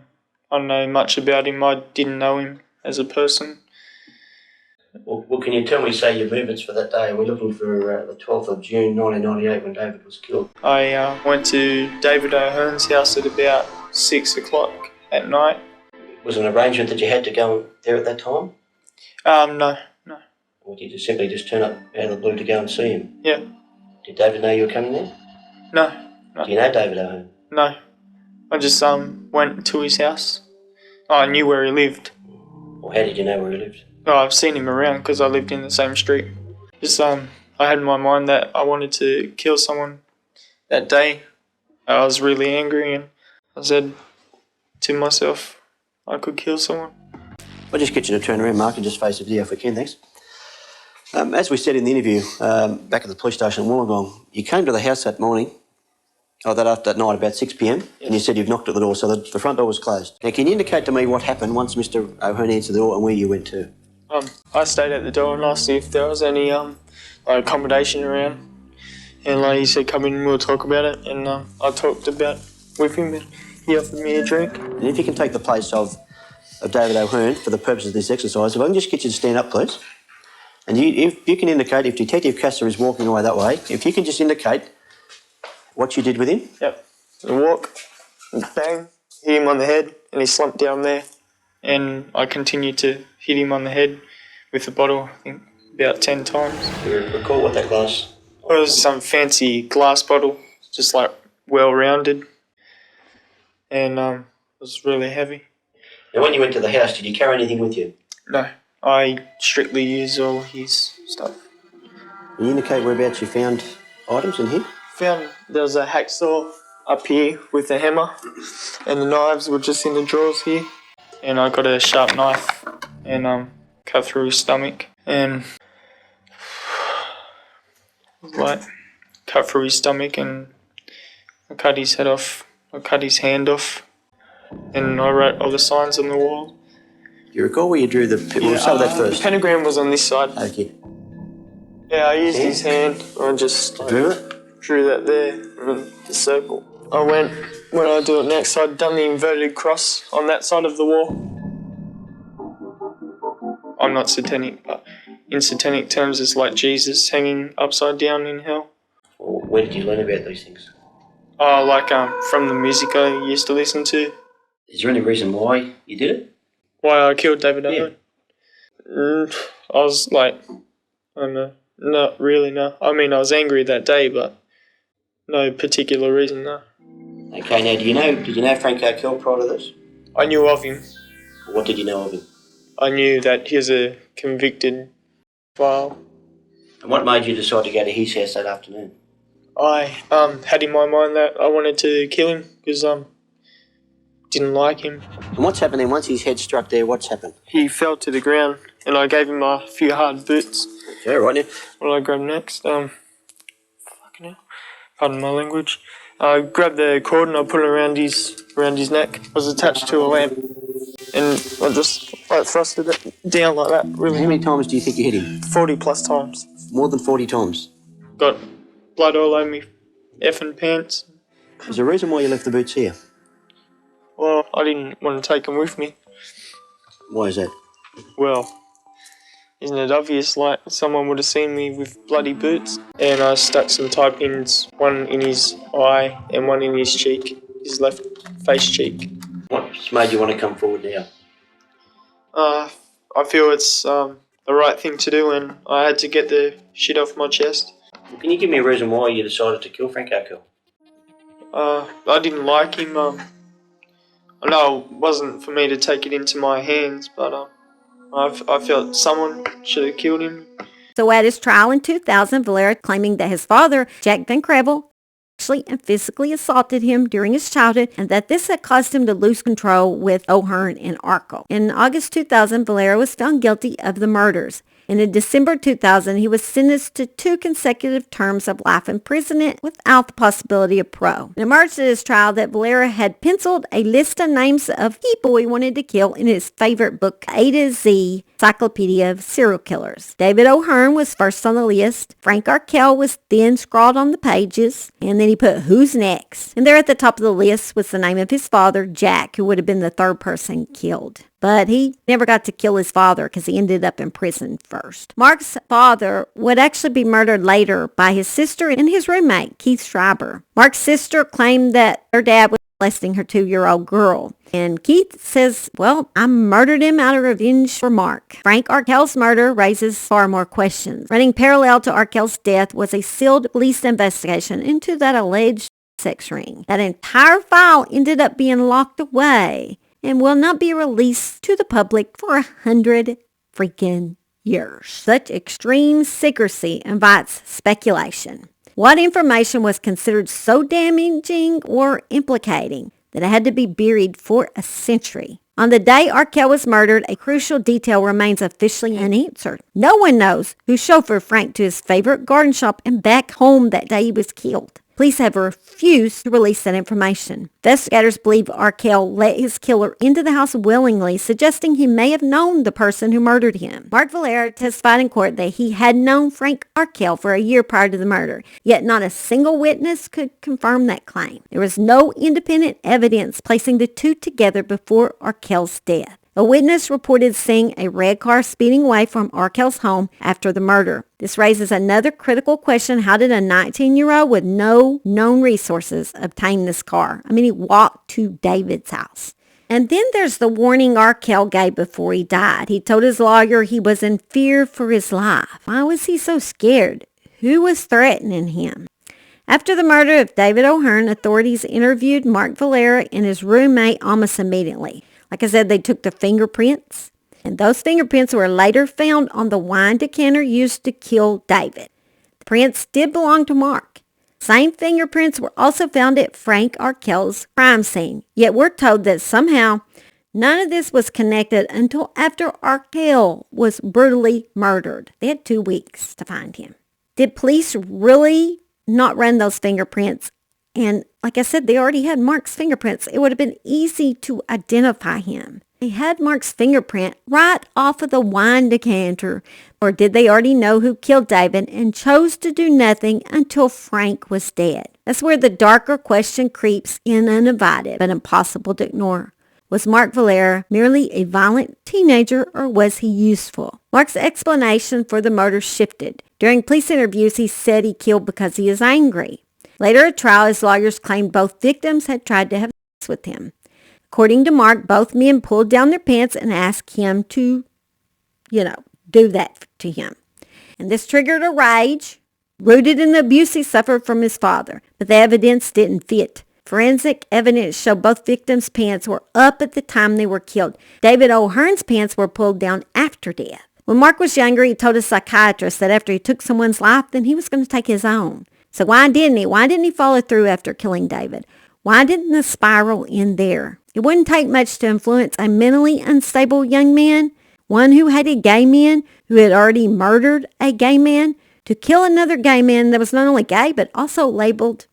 don't know much about him. I didn't know him as a person. Well, can you tell me, say, your movements for that day? We're looking for the 12th of June 1998 when David was killed. I went to David O'Hearn's house at about 6 o'clock at night. Was it an arrangement that you had to go there at that time? No. Or did you simply just turn up out of the blue to go and see him? Yeah. Did David know you were coming there? No. Do you know David O'Hearn? No. I just went to his house. I knew where he lived. Well, how did you know where he lived? Oh, I've seen him around because I lived in the same street. Just I had in my mind that I wanted to kill someone that day. I was really angry and I said to myself, I could kill someone. I'll just get you to turn around, Mark, and just face the video if we can, thanks. As we said in the interview, back at the police station in Wollongong, you came to the house that morning, that night about 6 p.m, and you said you've knocked at the door, so the front door was closed. Now, can you indicate to me what happened once Mr O'Hearn answered the door and where you went to? I stayed at the door and asked if there was any accommodation around. And he said, come in and we'll talk about it. And I talked with him and he offered me a drink. And if you can take the place of David O'Hearn for the purpose of this exercise, if I can just get you to stand up, please. And if you can indicate, if Detective Castor is walking away that way, if you can just indicate what you did with him. Yep. I walk, bang, hit him on the head, and he slumped down there. And I continued to hit him on the head with the bottle, I think, about 10 times. Do you recall what that glass? It was some fancy glass bottle, just well-rounded. And it was really heavy. Now, when you went to the house, did you carry anything with you? No. I strictly use all his stuff. Can you indicate whereabouts you found items in here? There was a hacksaw up here with a hammer, and the knives were just in the drawers here. And I got a sharp knife and cut through his stomach and cut through his stomach and I cut his head off. I cut his hand off, and I wrote all the signs on the wall. Do you recall where you drew the... We'll start with that first. The pentagram was on this side. Okay. Yeah, I used his hand. I just drew it? Drew that there, and the circle. When I do it next, I'd done the inverted cross on that side of the wall. I'm not satanic, but in satanic terms, it's like Jesus hanging upside down in hell. Where did you learn about these things? From the music I used to listen to. Is there any reason why you did it? Why I killed David O'Hearn? I was I don't know. Not really, no. I mean, I was angry that day, but no particular reason, no. Okay, now, did you know Frank Arkell prior to this? I knew of him. What did you know of him? I knew that he was a convicted file. And what made you decide to go to his house that afternoon? I had in my mind that I wanted to kill him because didn't like him. And what's happened then? Once his head struck there, what's happened? He fell to the ground and I gave him a few hard boots. Okay, right now. What did I grab next? Fucking hell. Pardon my language. I grabbed the cord and I put it around his neck. It was attached to a lamp. And I just thrusted it down like that. Really. How many times do you think you hit him? 40 plus times. More than 40 times? Got blood all over me effing pants. Is there a reason why you left the boots here? Well, I didn't want to take them with me. Why is that? Well, Isn't it obvious? Like, someone would have seen me with bloody boots. And I stuck some tie pins, one in his eye and one in his cheek, his left face cheek. What's made you want to come forward now? I feel it's the right thing to do, and I had to get the shit off my chest. Well, can you give me a reason why you decided to kill Frank Arkell? I didn't like him. I know it wasn't for me to take it into my hands, but I felt someone should have killed him. So at his trial in 2000, Valera claiming that his father, Jack Van Crevel, actually and physically assaulted him during his childhood, and that this had caused him to lose control with O'Hearn and Arkell. In August 2000, Valera was found guilty of the murders. And in December 2000, he was sentenced to 2 consecutive terms of life imprisonment without the possibility of parole. It emerged at his trial that Valera had penciled a list of names of people he wanted to kill in his favorite book, A to Z, Encyclopedia of Serial Killers. David O'Hearn was first on the list. Frank Arkell was then scrawled on the pages. And then he put, who's next? And there at the top of the list was the name of his father, Jack, who would have been the 3rd person killed. But he never got to kill his father because he ended up in prison first. Mark's father would actually be murdered later by his sister and his roommate, Keith Schreiber. Mark's sister claimed that her dad was molesting her 2-year-old girl. And Keith says, well, I murdered him out of revenge for Mark. Frank Arkell's murder raises far more questions. Running parallel to Arkell's death was a sealed police investigation into that alleged sex ring. That entire file ended up being locked away and will not be released to the public for 100 freaking years. Such extreme secrecy invites speculation. What information was considered so damaging or implicating that it had to be buried for a century? On the day Arkell was murdered, a crucial detail remains officially unanswered. No one knows who chauffeured Frank to his favorite garden shop and back home that day he was killed. Police have refused to release that information. Investigators believe Arkell let his killer into the house willingly, suggesting he may have known the person who murdered him. Mark Valera testified in court that he had known Frank Arkell for a year prior to the murder, yet not a single witness could confirm that claim. There was no independent evidence placing the two together before Arkell's death. A witness reported seeing a red car speeding away from Arkell's home after the murder. This raises another critical question. How did a 19-year-old with no known resources obtain this car? I mean, he walked to David's house. And then there's the warning Arkell gave before he died. He told his lawyer he was in fear for his life. Why was he so scared? Who was threatening him? After the murder of David O'Hearn, authorities interviewed Mark Valera and his roommate almost immediately. Like I said, they took the fingerprints, and those fingerprints were later found on the wine decanter used to kill David. The prints did belong to Mark. Same fingerprints were also found at Frank Arkell's crime scene, yet we're told that somehow none of this was connected until after Arkell was brutally murdered. They had 2 weeks to find him. Did police really not run those fingerprints? And like I said, they already had Mark's fingerprints. It would have been easy to identify him. They had Mark's fingerprint right off of the wine decanter. Or did they already know who killed David and chose to do nothing until Frank was dead? That's where the darker question creeps in uninvited, but impossible to ignore. Was Mark Valera merely a violent teenager, or was he useful? Mark's explanation for the murder shifted. During police interviews, he said he killed because he is angry. Later at trial, his lawyers claimed both victims had tried to have sex with him. According to Mark, both men pulled down their pants and asked him to, do that to him. And this triggered a rage, rooted in the abuse he suffered from his father. But the evidence didn't fit. Forensic evidence showed both victims' pants were up at the time they were killed. David O'Hearn's pants were pulled down after death. When Mark was younger, he told his psychiatrist that after he took someone's life, then he was going to take his own. So why didn't he? Why didn't he follow through after killing David? Why didn't the spiral end there? It wouldn't take much to influence a mentally unstable young man, one who hated gay men, who had already murdered a gay man, to kill another gay man that was not only gay, but also labeled.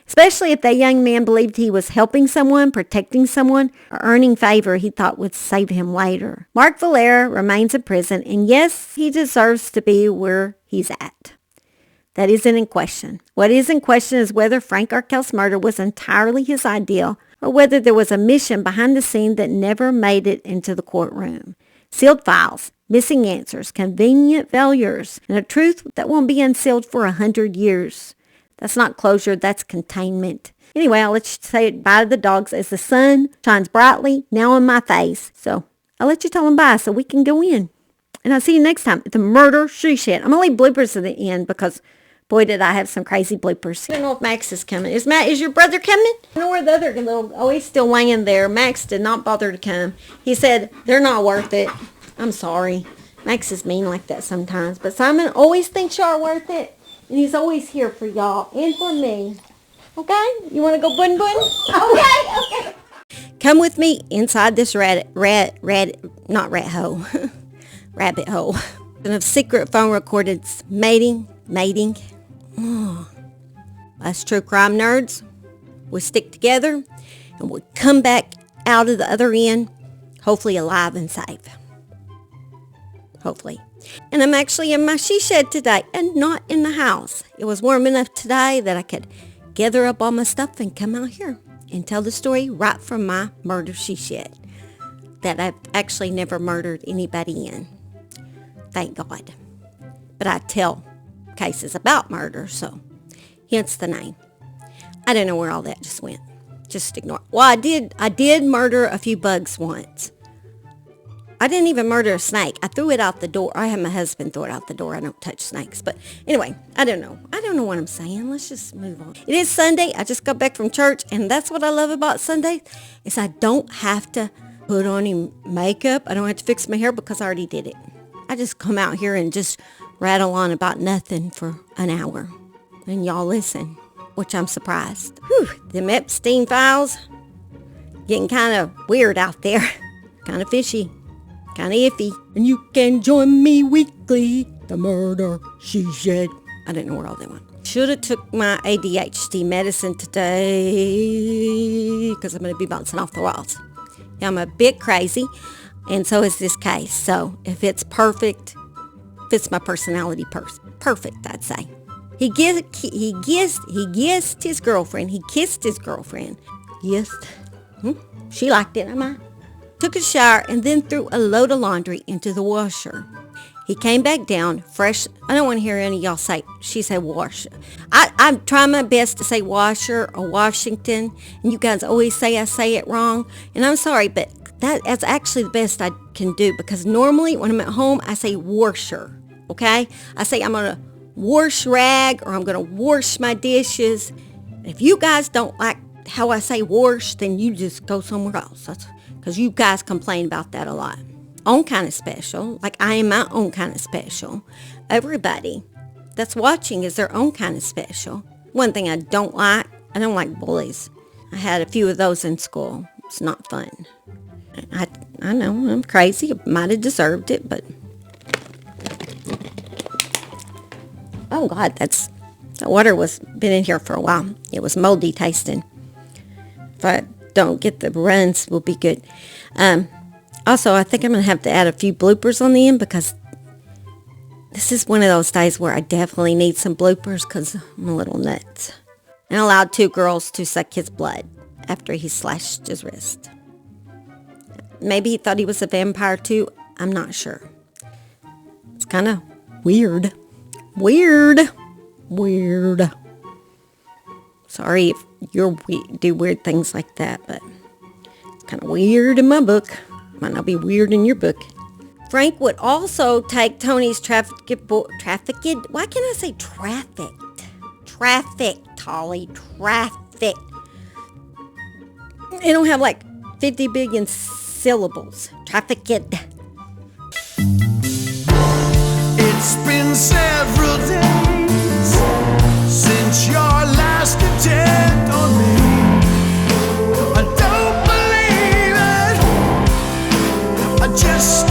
Especially if that young man believed he was helping someone, protecting someone, or earning favor he thought would save him later. Mark Valera remains in prison, and yes, he deserves to be where he's at. That isn't in question. What is in question is whether Frank Arkell's murder was entirely his idea, or whether there was a mission behind the scene that never made it into the courtroom. Sealed files, missing answers, convenient failures, and a truth that won't be unsealed for 100 years. That's not closure, that's containment. Anyway, I'll let you say bye to the dogs as the sun shines brightly now on my face. So I'll let you tell them bye so we can go in. And I'll see you next time at the Murder She Shed. I'm going to leave bloopers at the end because, boy, did I have some crazy bloopers. I don't know if Max is coming. Is your brother coming? I don't know where the other little, oh, he's still laying there. Max did not bother to come. He said, they're not worth it. I'm sorry. Max is mean like that sometimes. But Simon always thinks y'all are worth it. And he's always here for y'all and for me. Okay? You want to go bun bun? Okay. Come with me inside this rabbit hole. And of secret phone recordings, mating. Oh, us true crime nerds, we stick together and we come back out of the other end, hopefully alive and safe. Hopefully. And I'm actually in my she shed today and not in the house. It was warm enough today that I could gather up all my stuff and come out here and tell the story right from my murder she shed that I've actually never murdered anybody in. Thank God. But I tell cases about murder, so hence the name. I don't know where all that just went. Just ignore it. Well, I did murder a few bugs once. I didn't even murder a snake. I threw it out the door. I had my husband throw it out the door. I don't touch snakes. But anyway, I don't know what I'm saying. Let's just move on. It is Sunday. I just got back from church, and that's what I love about Sunday is I don't have to put on any makeup. I don't have to fix my hair because I already did it. I just come out here and just rattle on about nothing for an hour. And y'all listen, which I'm surprised. Whew, them Epstein files getting kind of weird out there. Kind of fishy. Kind of iffy. And you can join me weekly, the Murder She Shed. I didn't know where all they went. Should have took my ADHD medicine today because I'm going to be bouncing off the walls. Yeah, I'm a bit crazy, and so is this case. So if it's perfect, fits my personality perfect, I'd say. He kissed his girlfriend. He kissed his girlfriend. Yes. She liked it, am I? Took a shower and then threw a load of laundry into the washer. He came back down fresh. I don't want to hear any of y'all say, she said washer. I'm trying my best to say washer or Washington, and you guys always say I say it wrong. And I'm sorry, but that's actually the best I can do because normally when I'm at home, I say washer, okay? I say I'm going to wash rag or I'm going to wash my dishes. If you guys don't like how I say wash, then you just go somewhere else. That's because you guys complain about that a lot. Own kind of special, like I am my own kind of special. Everybody that's watching is their own kind of special. One thing I don't like bullies. I had a few of those in school. It's not fun. I know, I'm crazy. I might have deserved it, but... Oh, God, that water was been in here for a while. It was moldy tasting. If I don't get the runs, will be good. Also, I think I'm going to have to add a few bloopers on the end because this is one of those days where I definitely need some bloopers because I'm a little nuts. And I allowed 2 girls to suck his blood after he slashed his wrist. Maybe he thought he was a vampire too. I'm not sure. It's kind of weird. Weird. Sorry if you do weird things like that, but it's kind of weird in my book. Might not be weird in your book. Frank would also take Tony's trafficked. Why can't I say trafficked? Trafficked, Holly. Trafficked. They don't have like 50 billion syllables. Trafficked. It's been several days since your last attempt on me. I don't believe it. I just